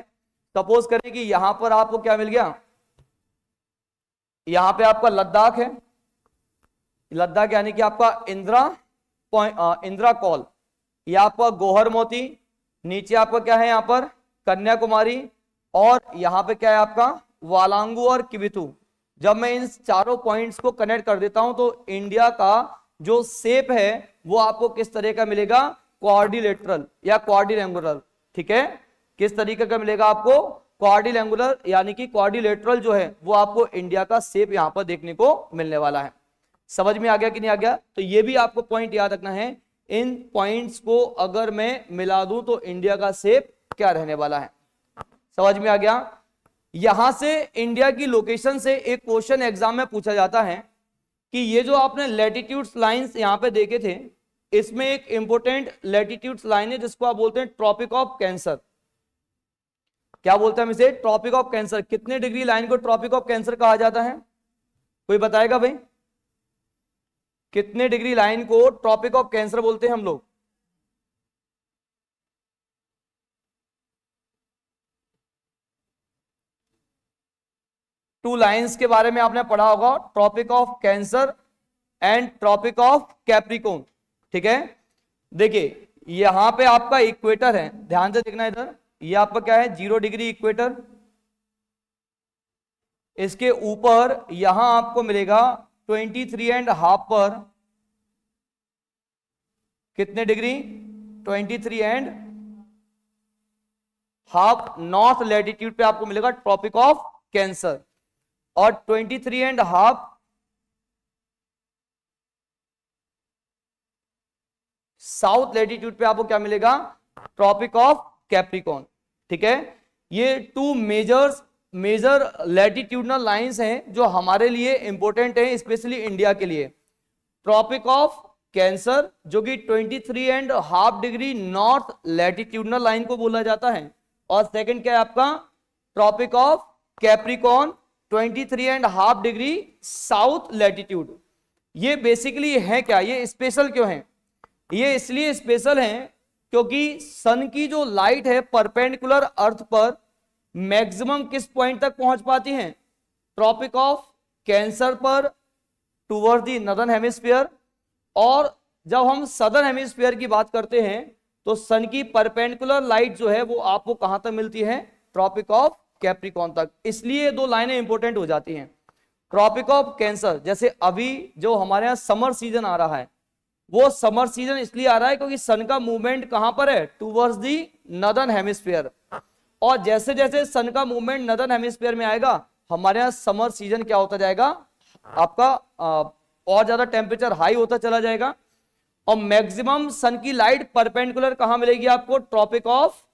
सपोज करें कि यहां पर आपको क्या मिल गया? यहां पे आपका लद्दाख है, लद्दाख यानी कि आपका इंदिरा कॉल, यह आपका गोहर मोती, नीचे आपका क्या है? यहां पर कन्याकुमारी, और यहां पे क्या है आपका? वालांगू और किबिथू। जब मैं इन चारों पॉइंट्स को कनेक्ट कर देता हूं तो इंडिया का जो शेप है वो आपको किस तरह का मिलेगा? क्वाड्रिलेटरल या क्वाड्रिलेंगुलर। ठीक है, किस तरीके का मिलेगा आपको? क्वाड्रिलेंगुलर यानी कि क्वाड्रिलेटरल जो है वो आपको इंडिया का शेप यहां पर देखने को मिलने वाला है। समझ में आ गया कि नहीं आ गया? तो ये भी आपको पॉइंट याद रखना है, इन पॉइंट्स को अगर मैं मिला दूं तो इंडिया का शेप क्या रहने वाला है। समझ में आ गया? यहां से इंडिया की लोकेशन से एक क्वेश्चन एग्जाम में पूछा जाता है कि ये जो आपने लैटिट्यूड्स लाइंस यहां पे देखे थे, इसमें एक इंपॉर्टेंट लैटिट्यूड्स लाइन है जिसको आप बोलते हैं ट्रॉपिक ऑफ कैंसर। क्या बोलते हैं हम इसे? Tropic of cancer. कितने डिग्री लाइन को ट्रॉपिक ऑफ कैंसर कहा जाता है? कोई बताएगा भाई? कितने डिग्री लाइन को ट्रॉपिक ऑफ कैंसर बोलते हैं हम लोग? टू लाइंस के बारे में आपने पढ़ा होगा, tropic of cancer and tropic of Capricorn. ठीक है, देखिए यहां पे आपका इक्वेटर है, ध्यान से देखना इधर, ये आपका क्या है? 0 डिग्री इक्वेटर। इसके ऊपर यहां आपको मिलेगा 23.5 पर कितने डिग्री? 23.5 नॉर्थ लैटिट्यूड पे आपको मिलेगा ट्रॉपिक ऑफ कैंसर, और 23.5 साउथ लैटिट्यूड पे आपको क्या मिलेगा? Tropic of Capricorn. ठीक है, ये 2 मेजर लैटिट्यूडनल लाइंस हैं जो हमारे लिए इंपॉर्टेंट हैं, स्पेशली इंडिया के लिए। ट्रॉपिक ऑफ कैंसर जो कि 23.5 डिग्री नॉर्थ लैटिट्यूडनल लाइन को बोला जाता है, और सेकंड क्या है आपका? Tropic of Capricorn 23.5 degree south latitude. ये बेसिकली है क्या? ये स्पेशल क्यों है? ये इसलिए स्पेशल है क्योंकि सन की जो लाइट है परपेंडिकुलर अर्थ पर मैक्सिमम किस पॉइंट तक पहुंच पाती है? ट्रॉपिक ऑफ कैंसर पर टूवर्ड द नॉर्दर्न हेमिस्फीयर। और जब हम सदर्न हेमिस्फीयर की बात करते हैं तो सन की परपेंडिकुलर लाइट जो है वो आपको कहां तक मिलती है? ट्रॉपिक ऑफ कैप्रिकॉर्न तक। इसलिए ये 2 लाइनें इंपॉर्टेंट हो जाती हैं। ट्रॉपिक ऑफ कैंसर, जैसे अभी जो हमारे यहां समर सीजन आ रहा है, वो समर सीजन इसलिए आ रहा है क्योंकि सन का मूवमेंट कहां पर है? Towards the northern hemisphere. और जैसे जैसे सन का मूवमेंट नॉर्दर्न हेमिस्फीयर में आएगा हमारे यहां समर सीजन क्या होता जाएगा? आपका और ज्यादा टेम्परेचर हाई होता चला जाएगा, और मैक्सिमम सन की लाइट परपेंडिकुलर कहां मिलेगी आपको? ट्रॉपिक ऑफ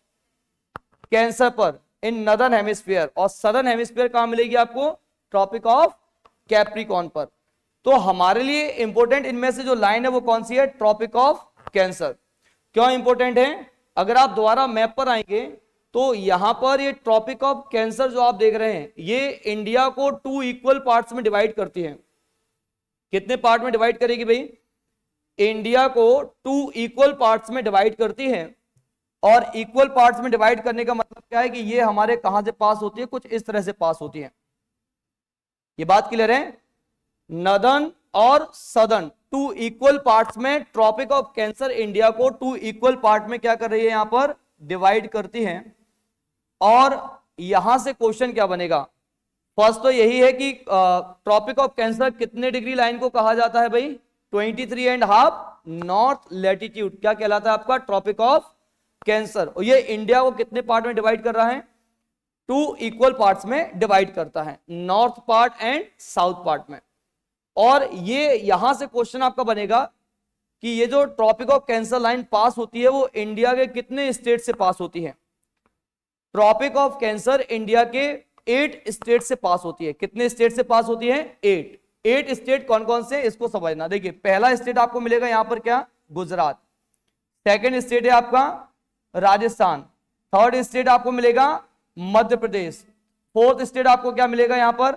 कैंसर पर इन नॉर्दर्न हेमिस्फीयर। और सदर्न हेमिस्फीयर कहां मिलेगी आपको? ट्रॉपिक ऑफ कैप्रिकॉर्न पर। तो हमारे लिए इंपॉर्टेंट इनमें से जो लाइन है वो कौन सी है? Tropic of cancer. क्यों इंपॉर्टेंट है? अगर आप दोबारा मैप पर आएंगे तो यहां पर ये ट्रॉपिक ऑफ कैंसर जो आप देख रहे हैं ये इंडिया को 2 इक्वल पार्ट्स में डिवाइड करती है। कितने पार्ट में डिवाइड करेगी भाई? इंडिया को 2 इक्वल पार्ट्स में डिवाइड करती है। और इक्वल पार्ट्स में डिवाइड करने का मतलब क्या है कि ये हमारे कहां से पास होती है? कुछ इस तरह से पास होती है। ये बात क्लियर है? नॉर्दर्न और सदर्न 2 इक्वल पार्ट्स में ट्रॉपिक ऑफ कैंसर इंडिया को 2 इक्वल पार्ट में क्या कर रही है? यहां पर डिवाइड करती है। और यहां से क्वेश्चन क्या बनेगा? फर्स्ट तो यही है कि ट्रॉपिक ऑफ कैंसर कितने डिग्री लाइन को कहा जाता है भाई? 23.5 नॉर्थ लैटिट्यूड क्या कहलाता है आपका? Tropic of cancer. और ये इंडिया को कितने पार्ट में डिवाइड कर रहा है? 2 इक्वल पार्ट्स में डिवाइड करता है, north part and south part में। और ये यहां से क्वेश्चन आपका बनेगा कि ये जो ट्रॉपिक ऑफ कैंसर लाइन पास होती है वो इंडिया के कितने स्टेट से पास होती है? ट्रॉपिक ऑफ कैंसर इंडिया के 8 स्टेट से पास होती है। कितने स्टेट से पास होती है? 8 स्टेट कौन कौन से इसको समझना। देखिए पहला स्टेट आपको मिलेगा यहां पर क्या? गुजरात। सेकंड स्टेट है आपका राजस्थान। थर्ड स्टेट आपको मिलेगा मध्य प्रदेश। फोर्थ स्टेट आपको क्या मिलेगा यहां पर?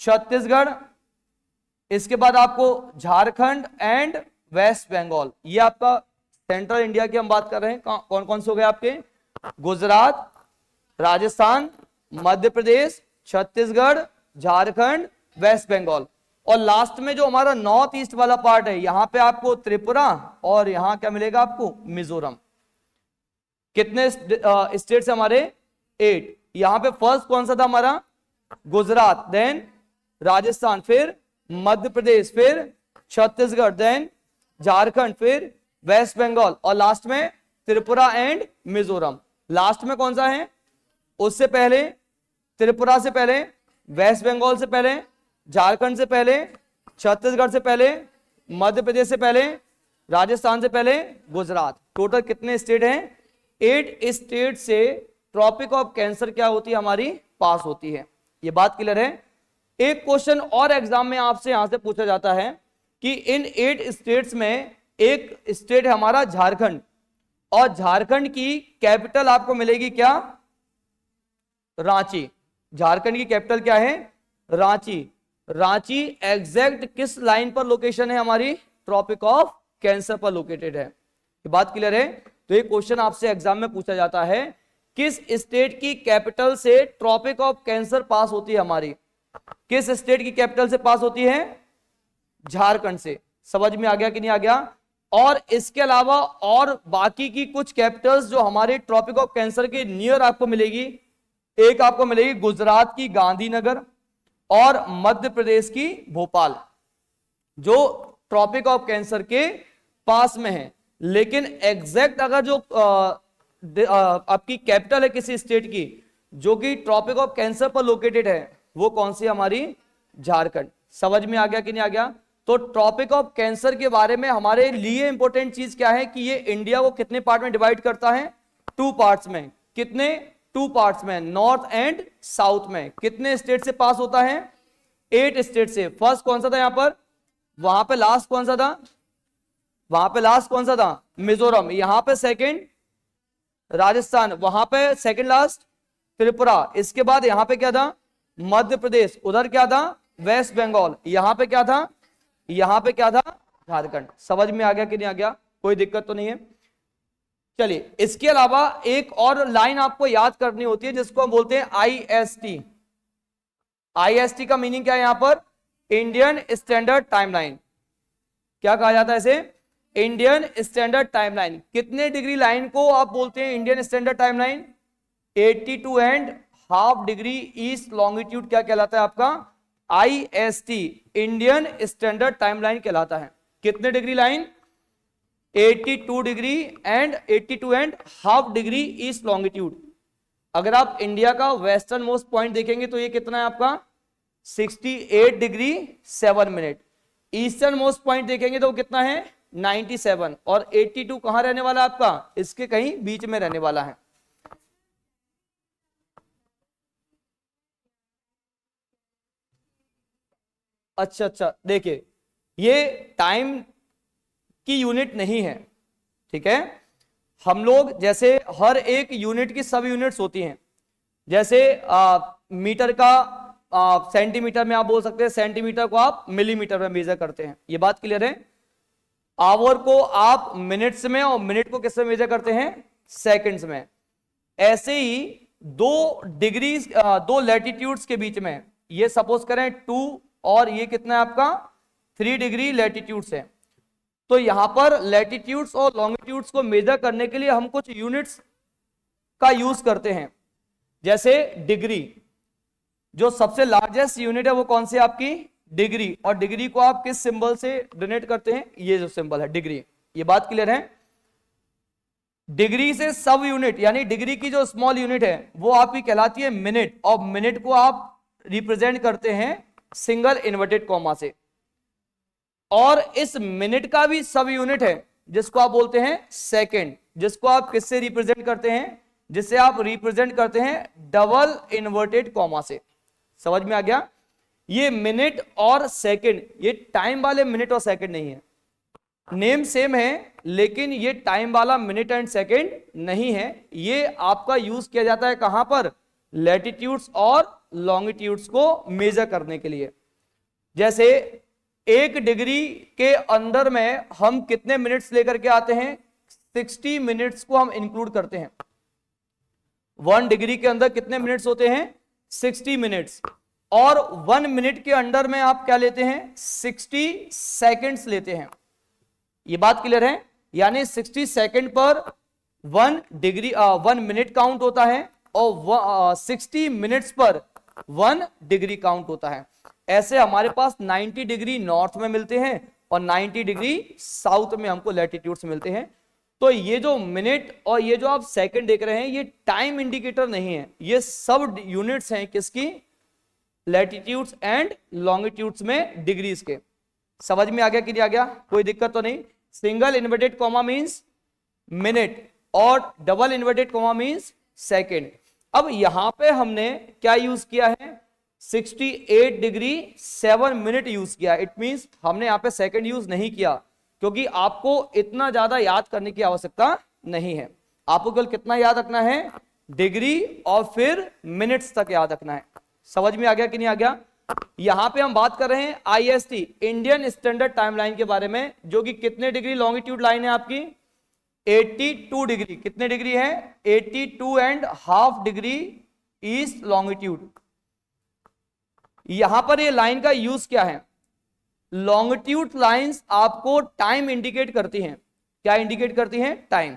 छत्तीसगढ़। इसके बाद आपको झारखंड एंड वेस्ट बंगाल। ये आपका सेंट्रल इंडिया की हम बात कर रहे हैं। कौन कौन से हो गए आपके? गुजरात, राजस्थान, मध्य प्रदेश, छत्तीसगढ़, झारखंड, वेस्ट बंगाल। और लास्ट में जो हमारा नॉर्थ ईस्ट वाला पार्ट है यहां पे आपको त्रिपुरा और यहां क्या मिलेगा आपको? मिजोरम। कितने स्टेट से हमारे? 8। यहां पे फर्स्ट कौन सा था हमारा? गुजरात, देन राजस्थान, फिर मध्य प्रदेश, फिर छत्तीसगढ़, देन झारखंड, फिर वेस्ट बंगाल और लास्ट में त्रिपुरा एंड मिजोरम। लास्ट में कौन सा है? उससे पहले त्रिपुरा से पहले, वेस्ट बंगाल से पहले, झारखंड से पहले, छत्तीसगढ़ से पहले, मध्य प्रदेश से पहले, राजस्थान से पहले, गुजरात। टोटल कितने स्टेट हैं? 8 स्टेट से ट्रॉपिक ऑफ कैंसर क्या होती है हमारी? पास होती है। ये बात क्लियर है? एक क्वेश्चन और एग्जाम में आपसे यहां से पूछा जाता है कि इन 8 स्टेट्स में एक स्टेट है हमारा झारखंड, और झारखंड की कैपिटल आपको मिलेगी क्या? रांची। झारखंड की कैपिटल क्या है? रांची। रांची एग्जैक्ट किस लाइन पर लोकेशन है हमारी? ट्रॉपिक ऑफ कैंसर पर लोकेटेड है। ये बात क्लियर है? तो ये क्वेश्चन आपसे एग्जाम में पूछा जाता है, किस स्टेट की कैपिटल से ट्रॉपिक ऑफ कैंसर पास होती है हमारी? किस स्टेट की कैपिटल से पास होती है? झारखंड से। समझ में आ गया कि नहीं आ गया? और इसके अलावा और बाकी की कुछ कैपिटल्स जो हमारे ट्रॉपिक ऑफ कैंसर के नियर आपको मिलेगी, एक आपको मिलेगी गुजरात की गांधीनगर और मध्य प्रदेश की भोपाल, जो ट्रॉपिक ऑफ कैंसर के पास में है। लेकिन एग्जैक्ट अगर जो आपकी कैपिटल है किसी स्टेट की जो कि ट्रॉपिक ऑफ कैंसर पर लोकेटेड है, वो कौन सी हमारी? झारखंड। समझ में आ गया कि नहीं आ गया? तो ट्रॉपिक ऑफ कैंसर के बारे में हमारे लिए इंपॉर्टेंट चीज क्या है कि ये इंडिया को कितने पार्ट में डिवाइड करता है? 2 पार्ट्स में। कितने? 2 पार्ट्स में, नॉर्थ एंड साउथ में। कितने स्टेट से पास होता है? 8 स्टेट से। फर्स्ट कौन सा था यहां पर? वहां पे लास्ट कौन सा था? वहां पे लास्ट कौन सा था? मिजोरम। यहां पे सेकंड राजस्थान, वहां पे सेकंड लास्ट त्रिपुरा। इसके बाद यहां पे क्या था? मध्य प्रदेश। उधर क्या था? वेस्ट बंगाल। यहां पे क्या था? यहां पे क्या था? झारखंड। समझ में आ गया कि नहीं आ गया? कोई दिक्कत तो नहीं है? चलिए, इसके अलावा एक और लाइन आपको याद करनी होती है जिसको हम बोलते हैं आईएसटी। आईएसटी का मीनिंग क्या है यहां पर? Indian standard timeline. क्या कहा जाता है इसे? Indian standard timeline. कितने डिग्री लाइन को आप बोलते हैं Indian standard timeline? 82.5 degree east longitude क्या कहलाता है आपका? आईएसटी, इंडियन स्टैंडर्ड टाइमलाइन कहलाता है। कितने degree line? 82 degree and 82.5 degree east longitude. अगर आप इंडिया का वेस्टर्न मोस्ट पॉइंट देखेंगे तो ये कितना है आपका? 68 degree 7 minute. Eastern most point देखेंगे तो वो कितना है? 97। और 82 कहां रहने वाला है आपका? इसके कहीं बीच में रहने वाला है। अच्छा, देखिए ये टाइम की यूनिट नहीं है, ठीक है? हम लोग जैसे हर एक यूनिट की सब यूनिट्स होती हैं। जैसे मीटर का सेंटीमीटर में आप बोल सकते हैं, सेंटीमीटर को आप मिलीमीटर में मेजर करते हैं। ये बात क्लियर है? आवर को आप मिनट्स में और मिनट को किस में मेजर करते हैं? सेकंड्स में। ऐसे ही 2 डिग्री 2 लैटिट्यूड्स के बीच में, ये सपोज करें 2 और ये कितना है आपका? 3 डिग्री लैटिट्यूड्स है। तो यहां पर लैटिट्यूड्स और लॉन्गिट्यूड्स को मेजर करने के लिए हम कुछ यूनिट्स का यूज करते हैं। जैसे डिग्री, जो सबसे लार्जेस्ट यूनिट है वो कौन सी आपकी डिग्री, और डिग्री को आप किस सिंबल से डिनोट करते हैं, ये जो सिंबल है डिग्री। ये बात क्लियर है। डिग्री से सब यूनिट यानी डिग्री की जो स्मॉल यूनिट है वो आपकी कहलाती है मिनट, और मिनट को आप रिप्रेजेंट करते हैं सिंगल इन्वर्टेड कॉमा से। और इस मिनट का भी सब यूनिट है जिसको आप बोलते हैं सेकंड, जिसको आप किससे रिप्रेजेंट करते हैं, जिसे आप रिप्रेजेंट करते हैं डबल इन्वर्टेड कॉमा से। समझ में आ गया। ये मिनट और सेकंड ये टाइम वाले मिनट और सेकंड नहीं है, नेम सेम है लेकिन ये टाइम वाला मिनट एंड सेकंड नहीं है। ये आपका यूज किया जाता है कहां पर, लैटिट्यूड्स और लॉन्गिट्यूड्स को मेजर करने के लिए। जैसे 1 डिग्री के अंदर में हम कितने मिनट्स लेकर के आते हैं, 60 मिनट्स को हम इंक्लूड करते हैं। 1 डिग्री के अंदर कितने मिनट्स होते हैं, 60 मिनट्स, और 1 मिनट के अंडर में आप क्या लेते हैं, 60 सेकेंड्स लेते हैं। ये बात क्लियर है। यानी 60 सेकेंड पर 1 डिग्री 1 मिनट काउंट होता है, और 60 मिनट्स पर 1 डिग्री काउंट होता है। ऐसे हमारे पास 90 डिग्री नॉर्थ में मिलते हैं और 90 डिग्री साउथ में हमको लैटिट्यूड से मिलते हैं। तो ये जो मिनट और ये जो आप सेकंड देख रहे हैं ये टाइम इंडिकेटर नहीं है, ये सब यूनिट्स हैं किसकी, लैटिट्यूड्स एंड लॉन्गिट्यूड्स में डिग्रीज के। समझ में आ गया कि नहीं आ गया, कोई दिक्कत तो नहीं। Single inverted comma means minute और double inverted comma means second. अब यहां पे हमने क्या यूज किया है, 68 डिग्री 7 मिनट यूज किया। इट मींस हमने यहां पे सेकंड यूज नहीं किया, क्योंकि आपको इतना ज्यादा याद करने की आवश्यकता नहीं है। आपको केवल कितना याद रखना है, डिग्री और फिर मिनट्स तक याद रखना है। समझ में आ गया कि नहीं आ गया। यहां पे हम बात कर रहे हैं आईएसटी, इंडियन स्टैंडर्ड टाइमलाइन के बारे में, जो कि कितने डिग्री लॉन्गिट्यूड लाइन है आपकी, 82 डिग्री। कितने डिग्री है, 82.5 डिग्री ईस्ट लॉन्गिट्यूड। यहां पर ये लाइन का यूज क्या है, लॉन्गिट्यूड लाइंस आपको टाइम इंडिकेट करती हैं। क्या इंडिकेट करती हैं, टाइम।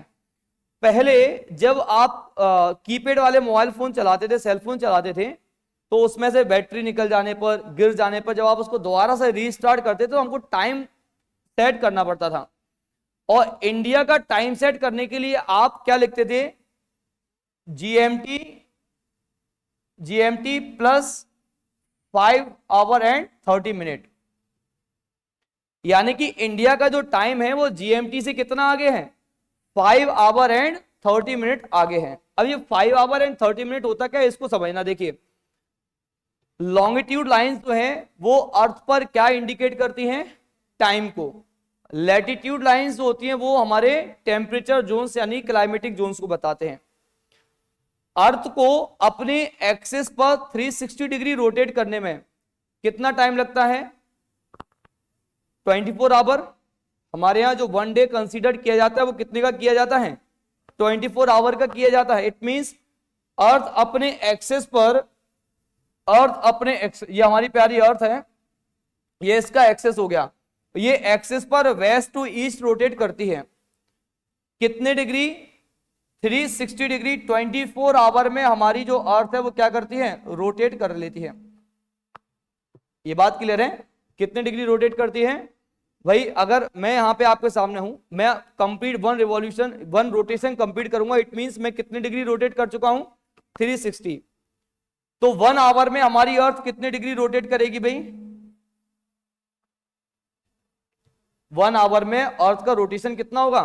पहले जब आप कीपैड वाले मोबाइल फोन चलाते थे, सेल फोन चलाते थे, तो उसमें से बैटरी निकल जाने पर, गिर जाने पर जब आप उसको दोबारा से रीस्टार्ट करते तो हमको टाइम सेट करना पड़ता था। और इंडिया का टाइम सेट करने के लिए आप क्या लिखते थे, GMT plus 5 our and 30 minute. यानी कि इंडिया का जो टाइम है वो जीएमटी से कितना आगे है, 5 आवर एंड 30 मिनट आगे है। अब ये 5 आवर एंड 30 मिनट होता क्या है, इसको समझना। देखिए लॉन्गिट्यूड लाइंस जो है वो अर्थ पर क्या इंडिकेट करती हैं, टाइम को। लैटिट्यूड लाइंस जो होती हैं वो हमारे टेम्परेचर जोन्स यानी क्लाइमेटिक जोन्स को बताते हैं। अर्थ को अपने एक्सिस पर 360 डिग्री रोटेट करने में कितना टाइम लगता है, 24 आवर। हमारे यहां जो 1 डे कंसीडर किया जाता है वो कितने का किया जाता है, 24 आवर का किया जाता है। इट मींस अर्थ अपने एक्सिस पर, ये हमारी प्यारी अर्थ है, ये इसका एक्सेस हो गया, ये एक्सेस पर वेस्ट टू ईस्ट रोटेट करती है। कितने डिग्री, 360 डिग्री। 24 आवर में हमारी जो अर्थ है वो क्या करती है, रोटेट कर लेती है। ये बात क्लियर है, कितने डिग्री रोटेट करती है भाई। अगर मैं यहां पे आपके सामने हूं, मैं कंप्लीट 1 रोटेशन कंप्लीट करूंगा, इट मींस मैं कितने डिग्री रोटेट कर चुका हूं, 360। तो 1 आवर में हमारी अर्थ कितने डिग्री रोटेट करेगी भाई, 1 आवर में अर्थ का रोटेशन कितना होगा,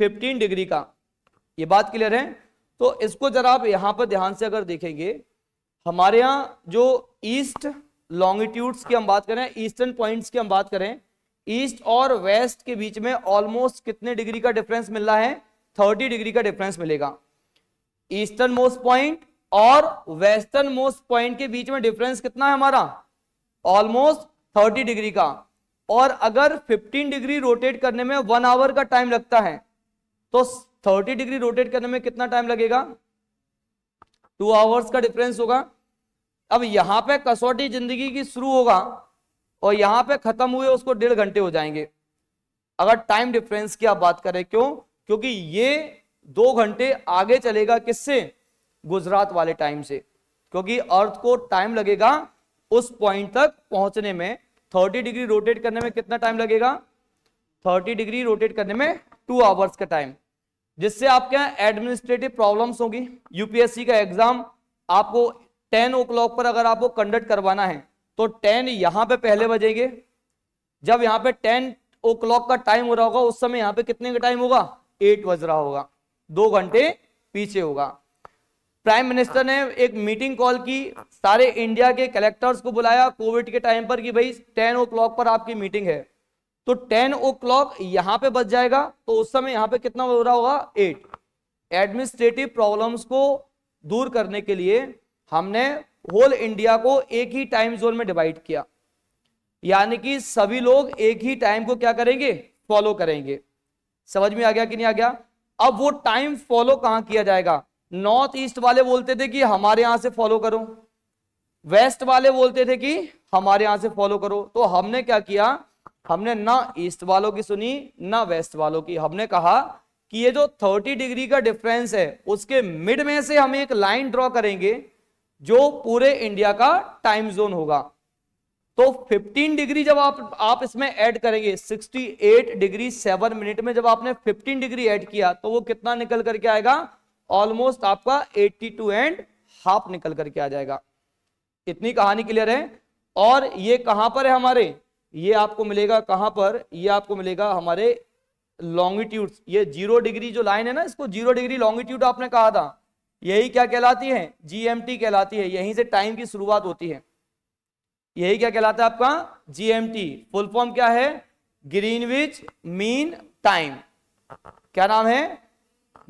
15 डिग्री का। ये बात क्लियर है। तो इसको जरा आप यहां पर ध्यान से अगर देखेंगे, हमारे यहां जो ईस्ट लॉन्गिट्यूड्स की हम बात करें, ईस्टर्न पॉइंट्स की हम बात करें, ईस्ट और वेस्ट के बीच में ऑलमोस्ट कितने डिग्री का डिफरेंस मिल रहा है, 30 डिग्री का डिफरेंस मिलेगा। ईस्टर्न मोस्ट पॉइंट और वेस्टर्न मोस्ट पॉइंट के बीच में डिफरेंस कितना है हमारा, ऑलमोस्ट 30 डिग्री का। और अगर 15 डिग्री रोटेट करने में 1 आवर का टाइम लगता है, तो 30 डिग्री रोटेट करने में कितना टाइम लगेगा, 2 आवर्स का डिफरेंस होगा। अब यहां पे कसौटी जिंदगी की शुरू होगा और यहां पे खत्म हुए उसको 1.5 घंटे हो जाएंगे, अगर टाइम डिफरेंस की आप बात करें। क्यों, क्योंकि ये 2 घंटे आगे चलेगा किससे, गुजरात वाले टाइम से। क्योंकि अर्थ को टाइम लगेगा उस पॉइंट तक पहुंचने में। 30 डिग्री रोटेट करने में कितना टाइम लगेगा? 30 डिग्री रोटेट करने में 2 आवर्स का टाइम, जिससे आपके यहाँ एडमिनिस्ट्रेटिव प्रॉब्लम्स होगी। यूपीएससी का एग्जाम आपको 10 o'clock पर अगर आपको कंडक्ट करवाना है तो 10 यहां पे पहले बजेंगे। जब यहाँ पे 10 o'clock का टाइम हो रहा होगा उस समय यहाँ पे कितने का टाइम होगा? 8 बज रहा होगा, 2 घंटे पीछे होगा। प्राइम मिनिस्टर ने एक मीटिंग कॉल की, सारे इंडिया के कलेक्टर्स को बुलाया कोविड के टाइम पर कि भाई 10 o'clock पर आपकी मीटिंग है। तो 10 o'clock यहां पे बच जाएगा तो उस समय यहां पे कितना हो रहा होगा? 8। एडमिनिस्ट्रेटिव प्रॉब्लम्स को दूर करने के लिए हमने होल इंडिया को एक ही टाइम जोन में डिवाइड किया, यानी कि सभी लोग एक ही टाइम को क्या करेंगे? फॉलो करेंगे। समझ में आ गया कि नहीं आ गया? अब वो टाइम फॉलो कहां किया जाएगा? नॉर्थ ईस्ट वाले बोलते थे कि हमारे यहां से फॉलो करो, वेस्ट वाले बोलते थे कि हमारे यहां से फॉलो करो। तो हमने क्या किया? हमने ना ईस्ट वालों की सुनी ना वेस्ट वालों की। हमने कहा कि ये जो 30 डिग्री का डिफरेंस है उसके मिड में से हम एक लाइन ड्रॉ करेंगे जो पूरे इंडिया का टाइम जोन होगा। तो 15 डिग्री जब आप इसमें ऐड करेंगे, 68 डिग्री 7 मिनट में जब आपने 15 डिग्री ऐड किया तो वो कितना निकल करके आएगा? ऑलमोस्ट आपका 82.5 निकल करके आ जाएगा। इतनी कहानी क्लियर है? और ये कहां पर है हमारे? ये आपको मिलेगा कहां पर? ये आपको मिलेगा हमारे लॉन्गिट्यूड। ये 0 डिग्री जो लाइन है ना, इसको 0 डिग्री लॉन्गिट्यूड आपने कहा था, यही क्या कहलाती है? जीएमटी कहलाती है। यहीं से टाइम की शुरुआत होती है। यही क्या कहलाता है आपका? जीएमटी। फुल फॉर्म क्या है? Greenwich mean time. क्या नाम है?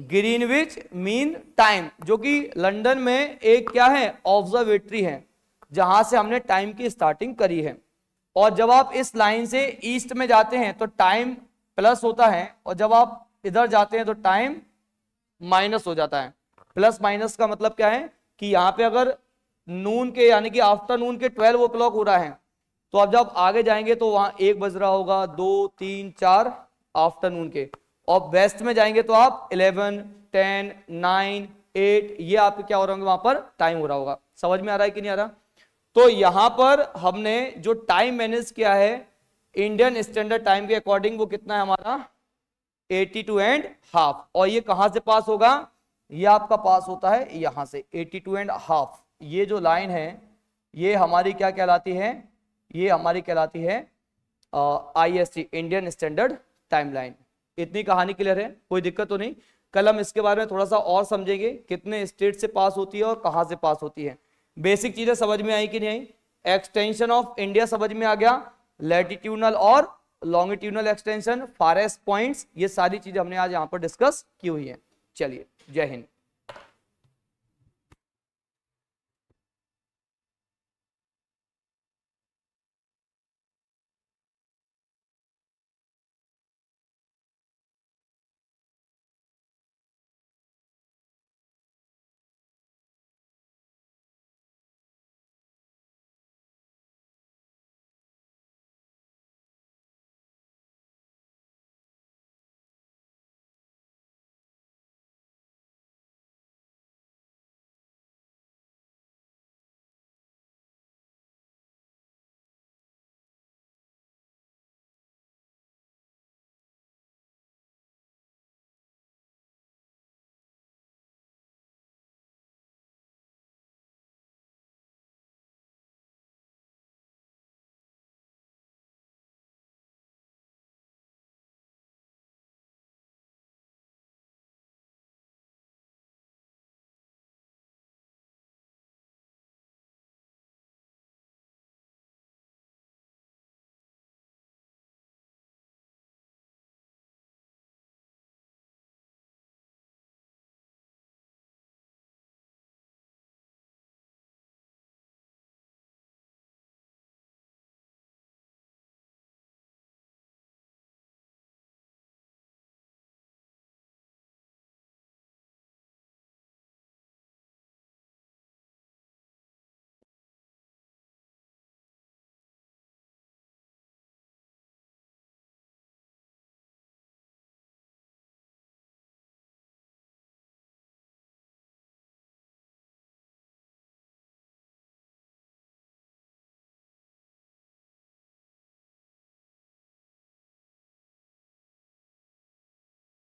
ग्रीनविच मीन टाइम, जो कि लंदन में एक क्या है? ऑब्जर्वेटरी है, जहां से हमने टाइम की स्टार्टिंग करी है। और जब आप इस लाइन से ईस्ट में जाते हैं तो टाइम प्लस होता है, और जब आप इधर जाते हैं तो टाइम माइनस हो जाता है। प्लस माइनस का मतलब क्या है कि यहाँ पे अगर नून के यानी कि आफ्टरनून के 12 o'clock हो रहा है तो अब जब आगे जाएंगे तो वहां 1 बज रहा होगा, 2, 3, 4 आफ्टरनून के। और वेस्ट में जाएंगे तो आप 11, 10, 9, 8 ये आपके क्या हो रहा होंगे? वहां पर टाइम हो रहा होगा। समझ में आ रहा है कि नहीं आ रहा? तो यहां पर हमने जो टाइम मैनेज किया है इंडियन स्टैंडर्ड टाइम के अकॉर्डिंग, वो कितना है हमारा? 82.5। और ये कहां से पास होगा? ये आपका पास होता है यहां से 82.5। ये जो लाइन है ये हमारी क्या कहलाती है? ये हमारी कहलाती है IST, Indian standard time line. इतनी कहानी क्लियर है? कोई दिक्कत तो नहीं? कल हम इसके बारे में थोड़ा सा और समझेंगे, कितने स्टेट से पास होती है और कहां से पास होती है। बेसिक चीजें समझ में आई कि नहीं आई? एक्सटेंशन ऑफ इंडिया समझ में आ गया, लैटिट्यूडनल और लॉन्गिट्यूडनल एक्सटेंशन, फारेस्ट पॉइंट्स, ये सारी चीजें हमने आज यहां पर डिस्कस की हुई है। चलिए, जय हिंद।